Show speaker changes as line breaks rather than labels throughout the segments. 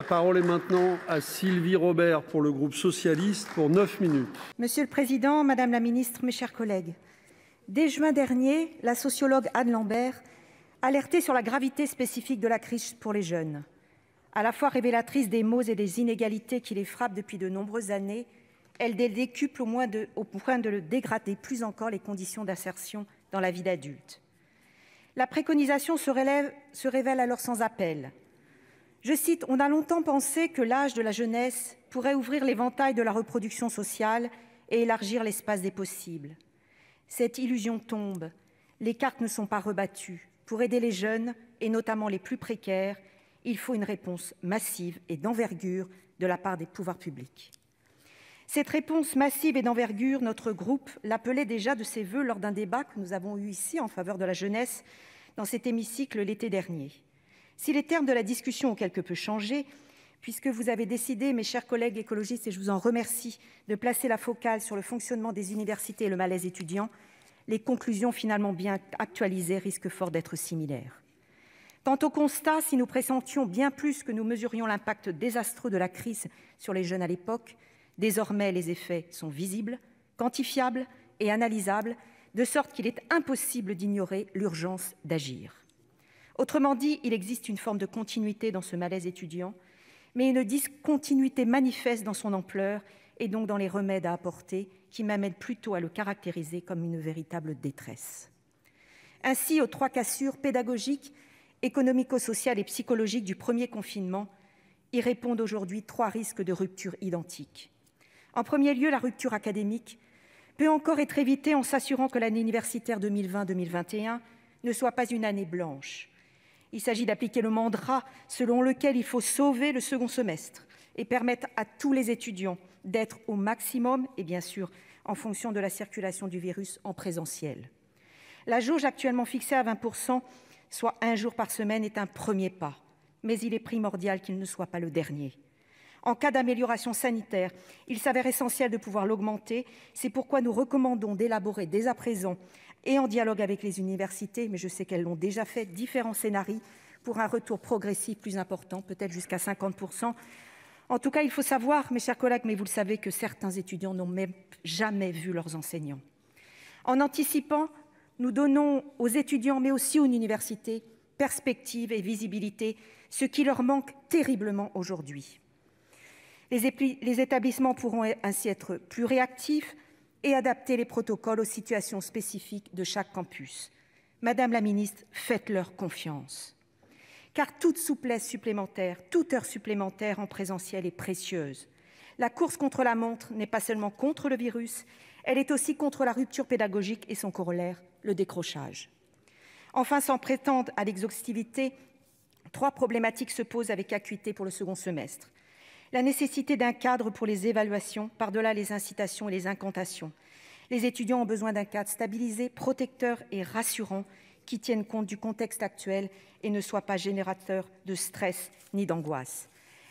La parole est maintenant à Sylvie Robert pour le groupe socialiste pour 9 minutes.
Monsieur le Président, Madame la Ministre, mes chers collègues, dès juin dernier, la sociologue Anne Lambert alertait sur la gravité spécifique de la crise pour les jeunes. À la fois révélatrice des maux et des inégalités qui les frappent depuis de nombreuses années, elle les décuple au point de dégrader plus encore les conditions d'insertion dans la vie d'adulte. La préconisation se révèle alors sans appel. Je cite, « On a longtemps pensé que l'âge de la jeunesse pourrait ouvrir l'éventail de la reproduction sociale et élargir l'espace des possibles. Cette illusion tombe, les cartes ne sont pas rebattues. Pour aider les jeunes, et notamment les plus précaires, il faut une réponse massive et d'envergure de la part des pouvoirs publics. » Cette réponse massive et d'envergure, notre groupe l'appelait déjà de ses voeux lors d'un débat que nous avons eu ici en faveur de la jeunesse dans cet hémicycle l'été dernier. Si les termes de la discussion ont quelque peu changé, puisque vous avez décidé, mes chers collègues écologistes, et je vous en remercie, de placer la focale sur le fonctionnement des universités et le malaise étudiant, les conclusions finalement bien actualisées risquent fort d'être similaires. Quant au constat, si nous pressentions bien plus que nous mesurions l'impact désastreux de la crise sur les jeunes à l'époque, désormais les effets sont visibles, quantifiables et analysables, de sorte qu'il est impossible d'ignorer l'urgence d'agir. Autrement dit, il existe une forme de continuité dans ce malaise étudiant, mais une discontinuité manifeste dans son ampleur et donc dans les remèdes à apporter qui m'amènent plutôt à le caractériser comme une véritable détresse. Ainsi, aux trois cassures pédagogiques, économico-sociales et psychologiques du premier confinement, y répondent aujourd'hui trois risques de rupture identiques. En premier lieu, la rupture académique peut encore être évitée en s'assurant que l'année universitaire 2020-2021 ne soit pas une année blanche. Il s'agit d'appliquer le mantra selon lequel il faut sauver le second semestre et permettre à tous les étudiants d'être au maximum, et bien sûr en fonction de la circulation du virus, en présentiel. La jauge actuellement fixée à 20%, soit 1 jour par semaine, est un premier pas, mais il est primordial qu'il ne soit pas le dernier. En cas d'amélioration sanitaire, il s'avère essentiel de pouvoir l'augmenter. C'est pourquoi nous recommandons d'élaborer dès à présent et en dialogue avec les universités, mais je sais qu'elles l'ont déjà fait, différents scénarios pour un retour progressif plus important, peut-être jusqu'à 50%. En tout cas, il faut savoir, mes chers collègues, mais vous le savez, que certains étudiants n'ont même jamais vu leurs enseignants. En anticipant, nous donnons aux étudiants, mais aussi aux universités, perspective et visibilité, ce qui leur manque terriblement aujourd'hui. Les établissements pourront ainsi être plus réactifs et adapter les protocoles aux situations spécifiques de chaque campus. Madame la ministre, faites-leur confiance. Car toute souplesse supplémentaire, toute heure supplémentaire en présentiel est précieuse. La course contre la montre n'est pas seulement contre le virus, elle est aussi contre la rupture pédagogique et son corollaire, le décrochage. Enfin, sans prétendre à l'exhaustivité, trois problématiques se posent avec acuité pour le second semestre. La nécessité d'un cadre pour les évaluations, par-delà les incitations et les incantations. Les étudiants ont besoin d'un cadre stabilisé, protecteur et rassurant qui tienne compte du contexte actuel et ne soit pas générateur de stress ni d'angoisse.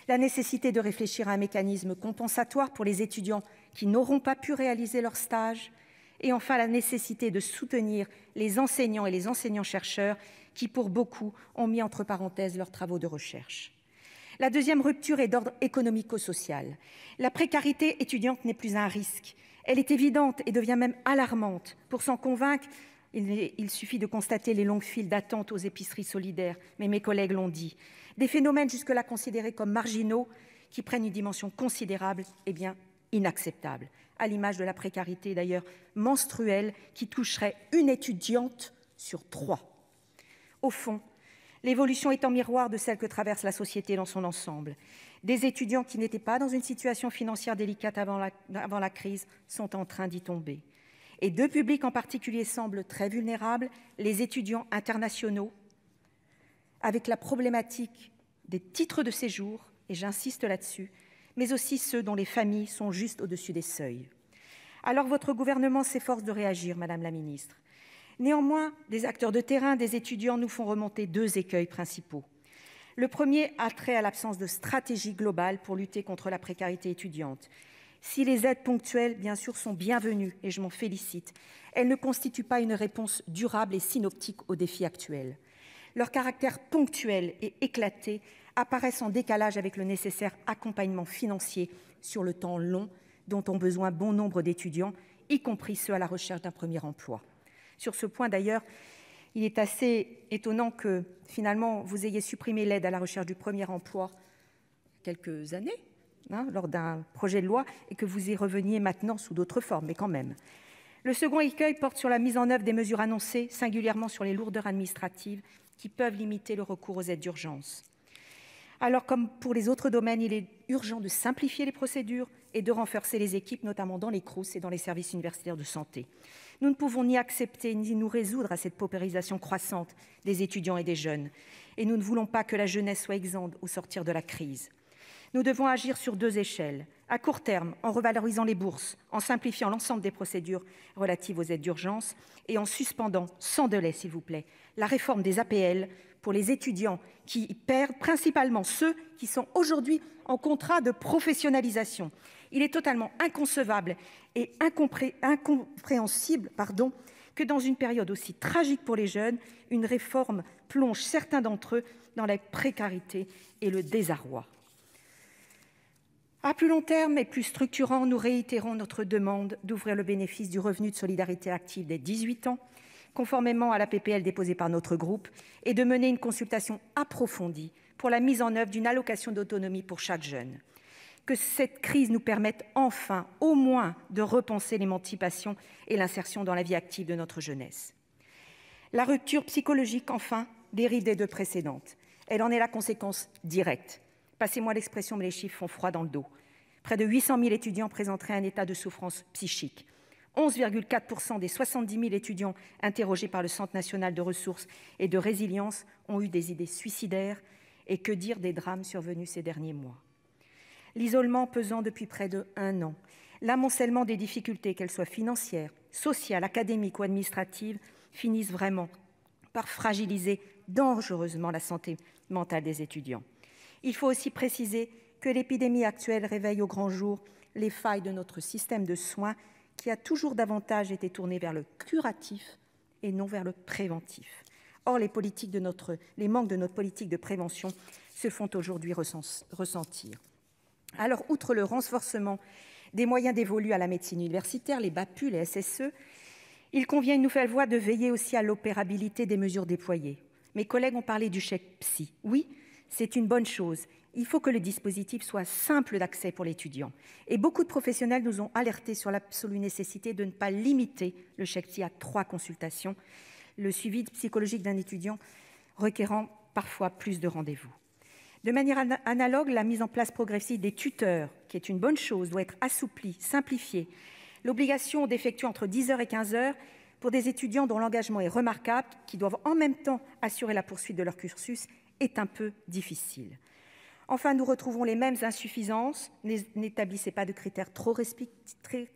La nécessité de réfléchir à un mécanisme compensatoire pour les étudiants qui n'auront pas pu réaliser leur stage. Et enfin, la nécessité de soutenir les enseignants et les enseignants-chercheurs qui, pour beaucoup, ont mis entre parenthèses leurs travaux de recherche. La deuxième rupture est d'ordre économico-social. La précarité étudiante n'est plus un risque. Elle est évidente et devient même alarmante. Pour s'en convaincre, il suffit de constater les longues files d'attente aux épiceries solidaires, mais mes collègues l'ont dit. Des phénomènes jusque-là considérés comme marginaux qui prennent une dimension considérable et bien inacceptable, à l'image de la précarité d'ailleurs menstruelle qui toucherait une étudiante sur 3. Au fond, l'évolution est en miroir de celle que traverse la société dans son ensemble. Des étudiants qui n'étaient pas dans une situation financière délicate avant la crise sont en train d'y tomber. Et deux publics en particulier semblent très vulnérables, les étudiants internationaux, avec la problématique des titres de séjour, et j'insiste là-dessus, mais aussi ceux dont les familles sont juste au-dessus des seuils. Alors votre gouvernement s'efforce de réagir, Madame la Ministre. Néanmoins, des acteurs de terrain, des étudiants nous font remonter deux écueils principaux. Le premier a trait à l'absence de stratégie globale pour lutter contre la précarité étudiante. Si les aides ponctuelles, bien sûr, sont bienvenues, et je m'en félicite, elles ne constituent pas une réponse durable et synoptique aux défis actuels. Leur caractère ponctuel et éclaté apparaissent en décalage avec le nécessaire accompagnement financier sur le temps long dont ont besoin bon nombre d'étudiants, y compris ceux à la recherche d'un premier emploi. Sur ce point d'ailleurs, il est assez étonnant que finalement vous ayez supprimé l'aide à la recherche du premier emploi quelques années, lors d'un projet de loi, et que vous y reveniez maintenant sous d'autres formes, mais quand même. Le second écueil porte sur la mise en œuvre des mesures annoncées, singulièrement sur les lourdeurs administratives qui peuvent limiter le recours aux aides d'urgence. Alors, comme pour les autres domaines, il est urgent de simplifier les procédures et de renforcer les équipes, notamment dans les Crous et dans les services universitaires de santé. Nous ne pouvons ni accepter ni nous résoudre à cette paupérisation croissante des étudiants et des jeunes. Et nous ne voulons pas que la jeunesse soit exsangue au sortir de la crise. Nous devons agir sur 2 échelles. À court terme, en revalorisant les bourses, en simplifiant l'ensemble des procédures relatives aux aides d'urgence et en suspendant, sans délai s'il vous plaît, la réforme des APL pour les étudiants qui perdent, principalement ceux qui sont aujourd'hui en contrat de professionnalisation. Il est totalement inconcevable et incompréhensible que dans une période aussi tragique pour les jeunes, une réforme plonge certains d'entre eux dans la précarité et le désarroi. À plus long terme et plus structurant, nous réitérons notre demande d'ouvrir le bénéfice du revenu de solidarité active dès 18 ans, conformément à la PPL déposée par notre groupe, et de mener une consultation approfondie pour la mise en œuvre d'une allocation d'autonomie pour chaque jeune. Que cette crise nous permette enfin, au moins, de repenser l'émancipation et l'insertion dans la vie active de notre jeunesse. La rupture psychologique, enfin, dérive des 2 précédentes. Elle en est la conséquence directe. Passez-moi l'expression, mais les chiffres font froid dans le dos. Près de 800 000 étudiants présenteraient un état de souffrance psychique. 11,4% des 70 000 étudiants interrogés par le Centre national de ressources et de résilience ont eu des idées suicidaires. Et que dire des drames survenus ces derniers mois ? L'isolement pesant depuis près d'1 an, l'amoncellement des difficultés, qu'elles soient financières, sociales, académiques ou administratives, finissent vraiment par fragiliser dangereusement la santé mentale des étudiants. Il faut aussi préciser que l'épidémie actuelle réveille au grand jour les failles de notre système de soins qui a toujours davantage été tourné vers le curatif et non vers le préventif. Or, les manques de notre politique de prévention se font aujourd'hui ressentir. Alors, outre le renforcement des moyens dévolus à la médecine universitaire, les BAPU, les SSE, il convient une nouvelle fois de veiller aussi à l'opérabilité des mesures déployées. Mes collègues ont parlé du chèque psy. Oui, c'est une bonne chose. Il faut que le dispositif soit simple d'accès pour l'étudiant. Et beaucoup de professionnels nous ont alertés sur l'absolue nécessité de ne pas limiter le chèque psy à 3 consultations, le suivi psychologique d'un étudiant requérant parfois plus de rendez-vous. De manière analogue, la mise en place progressive des tuteurs, qui est une bonne chose, doit être assouplie, simplifiée. L'obligation d'effectuer entre 10h et 15h pour des étudiants dont l'engagement est remarquable, qui doivent en même temps assurer la poursuite de leur cursus, est un peu difficile. Enfin, nous retrouvons les mêmes insuffisances. N'établissez pas de critères trop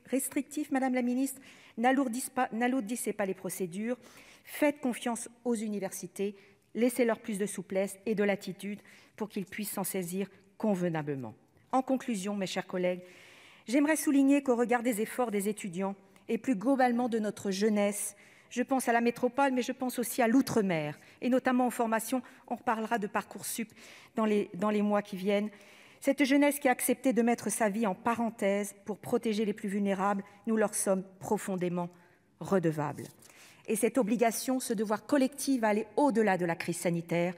restrictifs, Madame la Ministre. N'alourdissez pas les procédures. Faites confiance aux universités. Laissez-leur plus de souplesse et de latitude pour qu'ils puissent s'en saisir convenablement. En conclusion, mes chers collègues, j'aimerais souligner qu'au regard des efforts des étudiants et plus globalement de notre jeunesse, je pense à la métropole, mais je pense aussi à l'outre-mer, et notamment aux formations. On reparlera de Parcoursup dans les mois qui viennent. Cette jeunesse qui a accepté de mettre sa vie en parenthèse pour protéger les plus vulnérables, nous leur sommes profondément redevables. Et cette obligation, ce devoir collectif va aller au-delà de la crise sanitaire.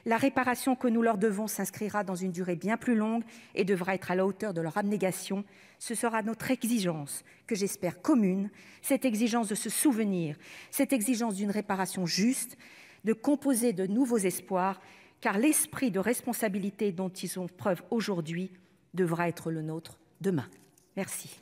La réparation que nous leur devons s'inscrira dans une durée bien plus longue et devra être à la hauteur de leur abnégation. Ce sera notre exigence, que j'espère commune, cette exigence de se souvenir, cette exigence d'une réparation juste, de composer de nouveaux espoirs, car l'esprit de responsabilité dont ils ont preuve aujourd'hui devra être le nôtre demain. Merci.